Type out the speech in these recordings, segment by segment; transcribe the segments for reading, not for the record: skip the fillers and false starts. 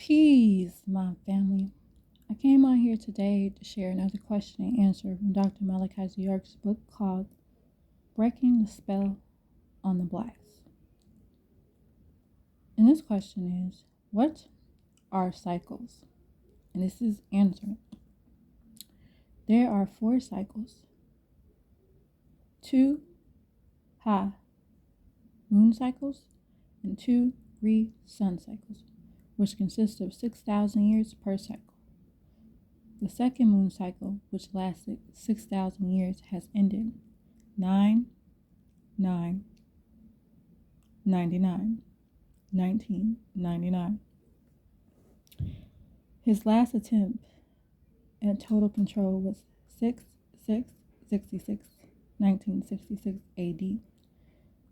Peace, my family. I came on here today to share another question and answer from Dr. Malachi Z. York's book called Breaking the Spell on the Blacks. And this question is, what are cycles? And this is answering. There are 4 cycles, 2 Ha moon cycles and 2 Re sun cycles, which consist of 6,000 years per cycle. The second moon cycle, which lasted 6,000 years, has ended 9 9 99 1999. His last attempt at total control was 6 6 66 1966 AD,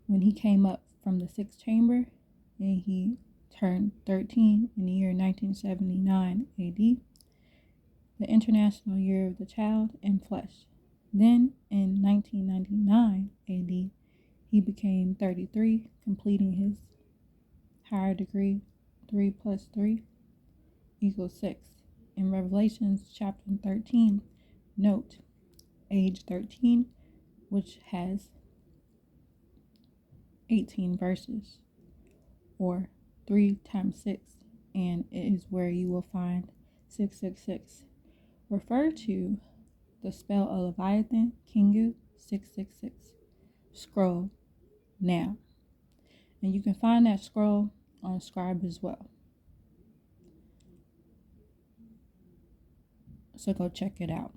when he came up from the sixth chamber and he turned 13 in the year 1979 AD, the International Year of the Child in Flesh. Then, in 1999 AD, he became 33, completing his higher degree. 3 plus 3 equals 6. In Revelations chapter 13, note age 13, which has 18 verses, or 3 times 6, and it is where you will find 666. Refer to the spell of Leviathan, Kingu, 666. Scroll now. And you can find that scroll on Scribe as well. So go check it out.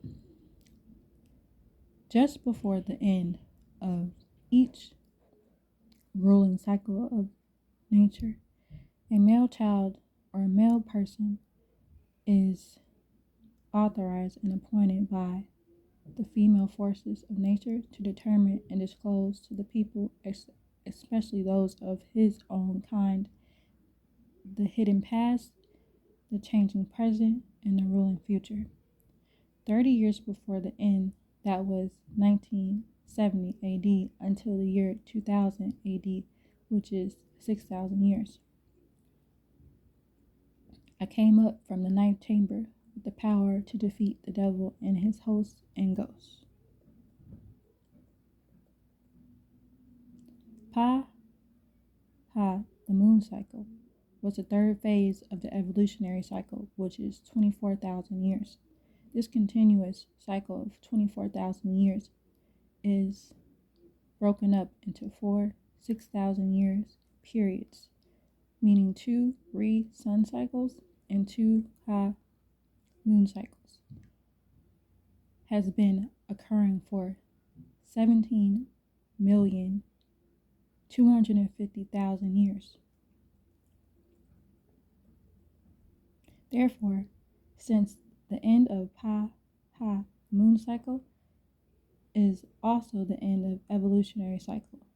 Just before the end of each ruling cycle of nature, a male child or a male person is authorized and appointed by the female forces of nature to determine and disclose to the people, especially those of his own kind, the hidden past, the changing present, and the ruling future. 30 years before the end, that was 1970 AD, until the year 2000 AD, which is 6,000 years. I came up from the ninth chamber with the power to defeat the devil and his hosts and ghosts. Pa Ha, the moon cycle, was the third phase of the evolutionary cycle, which is 24,000 years. This continuous cycle of 24,000 years is broken up into 4 6,000 years periods, meaning 2 Re sun cycles and 2 Ha moon cycles, has been occurring for 17,250,000 years. Therefore, since the end of Pa Ha moon cycle is also the end of evolutionary cycle,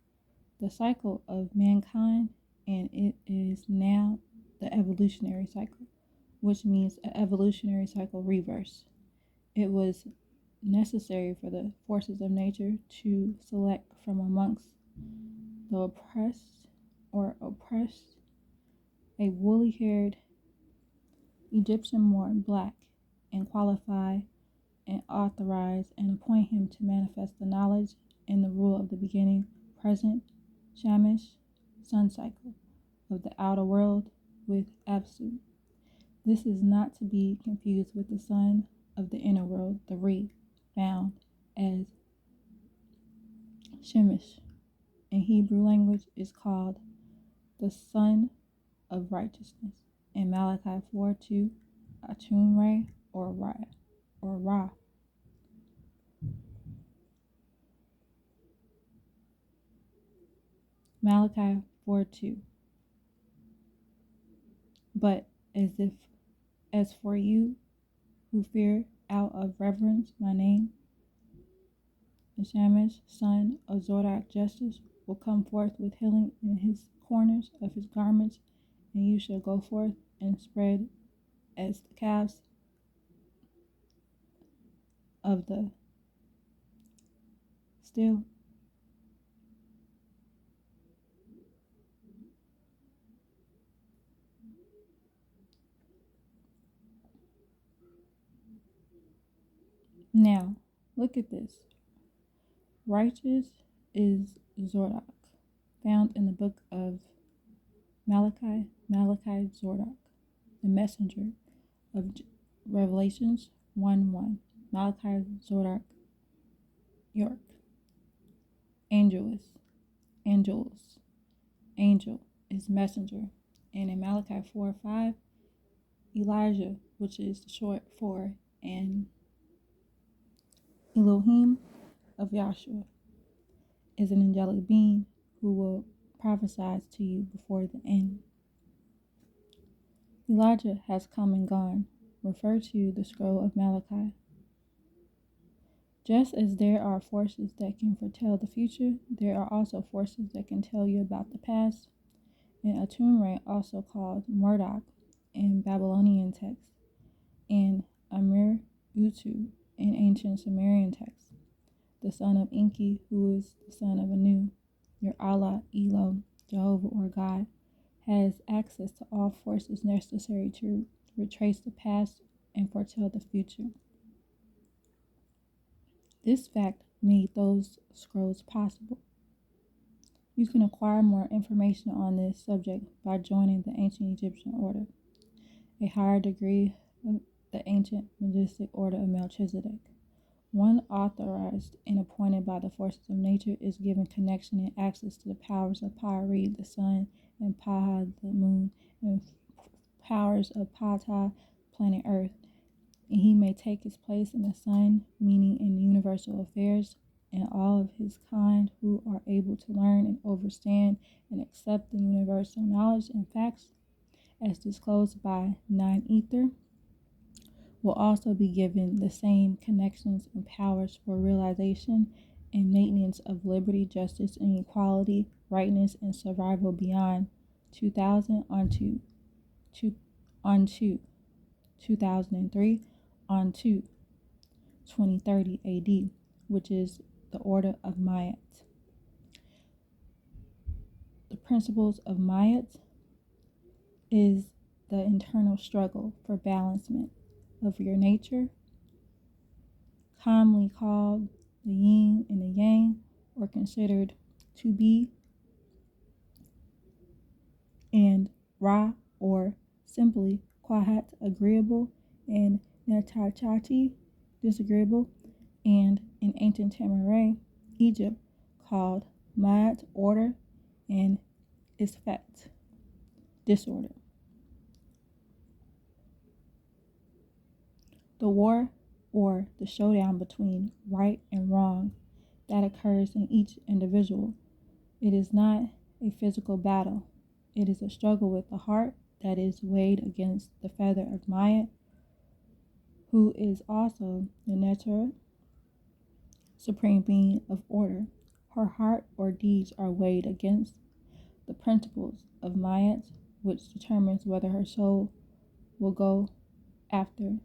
the cycle of mankind, and it is now the evolutionary cycle, which means an evolutionary cycle reverse. It was necessary for the forces of nature to select from amongst the oppressed a woolly-haired Egyptian born black, and qualify and authorize and appoint him to manifest the knowledge and the rule of the beginning, present, Shamish, sun cycle of the outer world with Absolute. This is not to be confused with the sun of the inner world, the Re, found as Shemish. In Hebrew language is called the sun of righteousness. In Malachi 4:2, Atun Re or Ra. Malachi 4:2. But as for you who fear out of reverence my name, the Shamish, son of Zodak justice, will come forth with healing in his corners of his garments, and you shall go forth and spread as the calves of the still. Now, look at this. Righteous is Zordok, found in the book of Malachi, Zordok, the messenger of Revelations 1:1. Malachi Zordok, York. Angelus, angel is messenger. And in Malachi 4:5, Elijah, which is short for and Elohim of Yahshua, is an angelic being who will prophesy to you before the end. Elijah has come and gone. Refer to the scroll of Malachi. Just as there are forces that can foretell the future, there are also forces that can tell you about the past. And Atumre, also called Marduk in Babylonian texts, and Amir Utu in ancient Sumerian texts, the son of Enki, who is the son of Anu, your Allah, Elo, Jehovah, or God, has access to all forces necessary to retrace the past and foretell the future. This fact made those scrolls possible. You can acquire more information on this subject by joining the Ancient Egyptian Order, a higher degree of the ancient magistic order of Melchizedek. One authorized and appointed by the forces of nature is given connection and access to the powers of Pa-Re, the sun, and Paha, the moon, and powers of Ptah, planet Earth. And he may take his place in the sun, meaning in universal affairs, and all of his kind who are able to learn and understand and accept the universal knowledge and facts as disclosed by Nine Ether will also be given the same connections and powers for realization and maintenance of liberty, justice, and equality, rightness, and survival beyond 2000 onto 2003 onto 2030 AD, which is the order of Ma'at. The principles of Ma'at is the internal struggle for balancement of your nature, commonly called the yin and the yang, or considered to be, and Ra, or simply Kwahat, agreeable, and Netachati, disagreeable, and in ancient Tamaray, Egypt, called Ma'at, order, and Isfet, disorder. The war, or the showdown between right and wrong that occurs in each individual. It is not a physical battle. It is a struggle with the heart that is weighed against the feather of Ma'at, who is also the Neter, supreme being of order. Her heart or deeds are weighed against the principles of Ma'at, which determines whether her soul will go after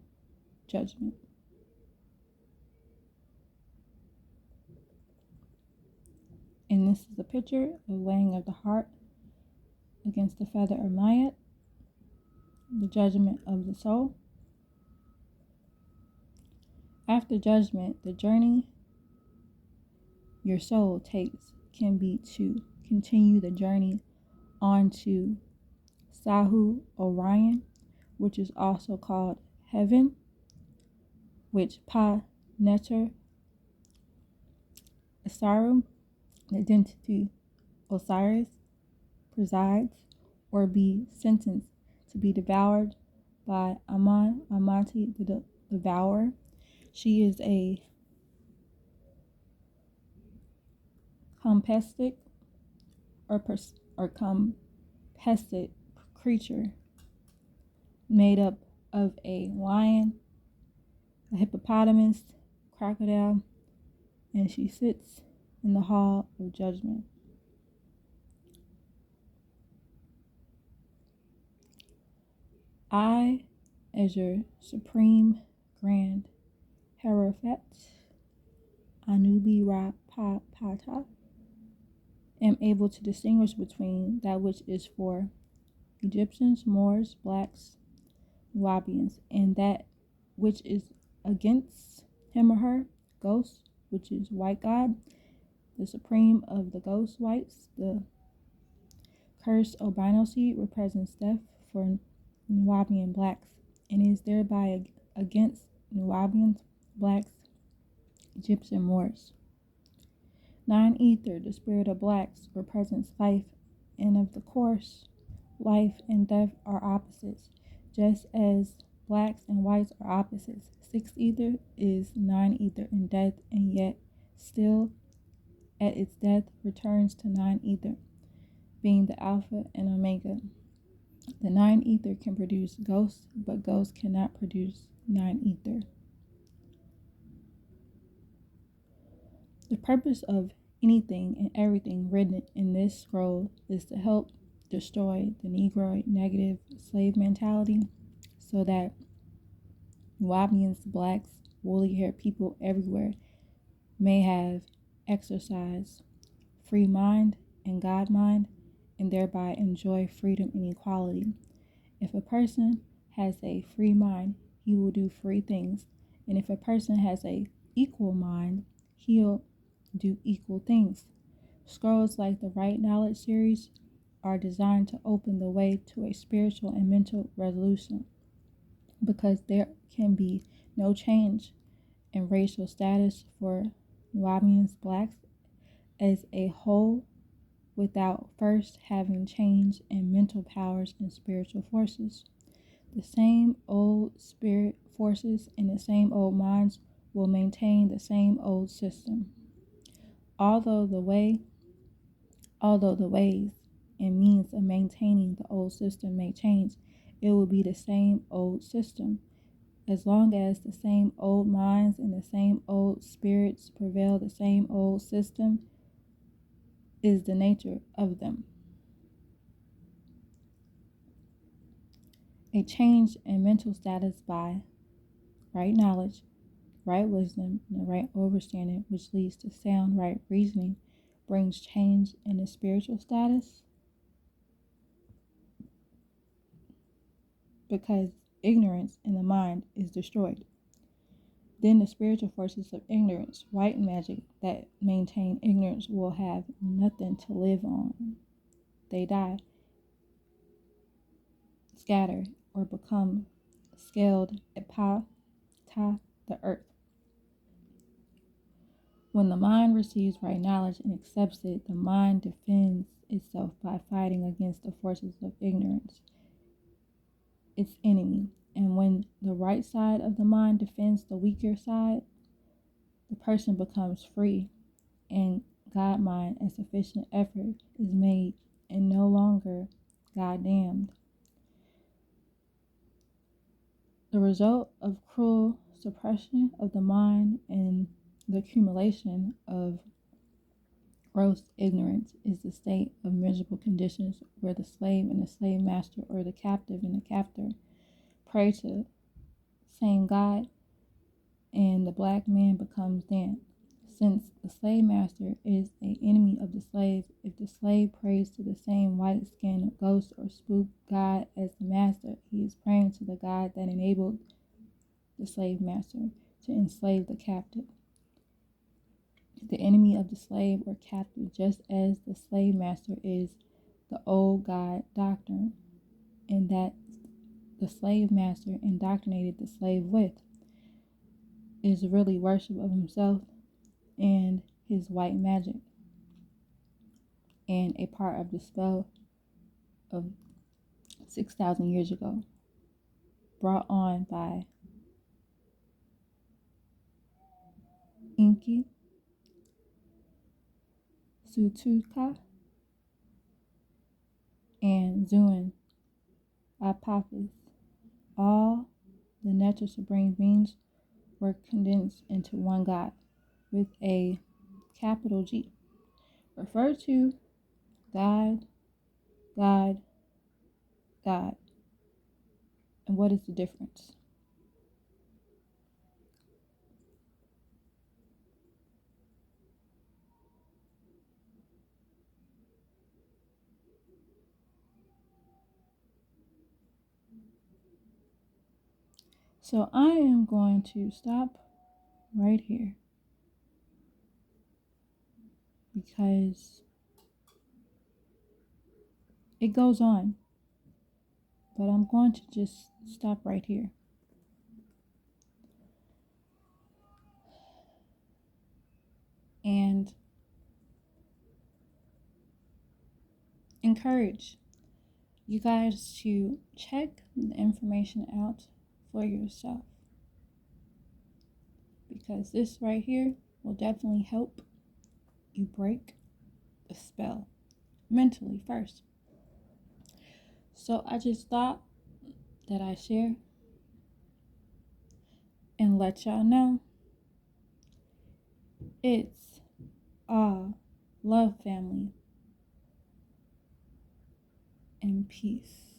judgment. And this is a picture of weighing of the heart against the feather of Ma'at, the judgment of the soul. After judgment, the journey your soul takes can be to continue the journey on to Sahu Orion, which is also called heaven, which Pa Neter Asarum, the identity Osiris, presides, or be sentenced to be devoured by Amati, the devourer. She is a compestic or compested creature made up of a lion, a hippopotamus, crocodile, and she sits in the hall of judgment. I, as your supreme grand Herafet, Anubi Ra Pa Pata, am able to distinguish between that which is for Egyptians, Moors, blacks, Nubians, and that which is against him or her, ghost, which is white god, the supreme of the ghost whites. The cursed albino seed represents death for Nubian blacks and is thereby against Nubians, blacks, Egyptian Moors. Nine ether, the spirit of blacks, represents life, and of the course, life and death are opposites, just as blacks and whites are opposites. Six ether is nine ether in death, and yet still at its death returns to nine ether, being the alpha and omega. The nine ether can produce ghosts, but ghosts cannot produce nine ether. The purpose of anything and everything written in this scroll is to help destroy the Negroid negative slave mentality so that Nubians, blacks, woolly haired people everywhere may have exercise, free mind and God mind, and thereby enjoy freedom and equality. If a person has a free mind, he will do free things. And if a person has a equal mind, he'll do equal things. Scrolls like the Right Knowledge series are designed to open the way to a spiritual and mental resolution because there can be no change in racial status for Nubians, blacks as a whole without first having change in mental powers and spiritual forces. The same old spirit forces and the same old minds will maintain the same old system. Although the ways and means of maintaining the old system may change, it will be the same old system. As long as the same old minds and the same old spirits prevail, the same old system is the nature of them. A change in mental status by right knowledge, right wisdom, and the right understanding, which leads to sound right reasoning, brings change in the spiritual status because ignorance in the mind is destroyed. Then the spiritual forces of ignorance, white magic, that maintain ignorance will have nothing to live on. They die, scatter, or become scaled upon the earth. When the mind receives right knowledge and accepts it, the mind defends itself by fighting against the forces of ignorance, its enemy. And when the right side of the mind defends the weaker side, the person becomes free, and God mind and sufficient effort is made and no longer God damned. The result of cruel suppression of the mind and the accumulation of gross ignorance is the state of miserable conditions where the slave and the slave master, or the captive and the captor, pray to the same God, and the black man becomes damned. Since the slave master is an enemy of the slave, if the slave prays to the same white-skinned ghost or spook God as the master, he is praying to the God that enabled the slave master to enslave the captive. The enemy of the slave or captive, just as the slave master is the old God doctrine, and that the slave master indoctrinated the slave with, is really worship of himself and his white magic, and a part of the spell of 6,000 years ago, brought on by Enki, Sutuka, and Zuin Apophis. All the natural supreme beings were condensed into one God with a capital G. Refer to God, God, God. And what is the difference? So I am going to stop right here, because it goes on, but I'm going to just stop right here. And encourage you guys to check the information out for yourself, because this right here will definitely help you break the spell mentally first. So I just thought that I share and let y'all know it's all love, family, and peace.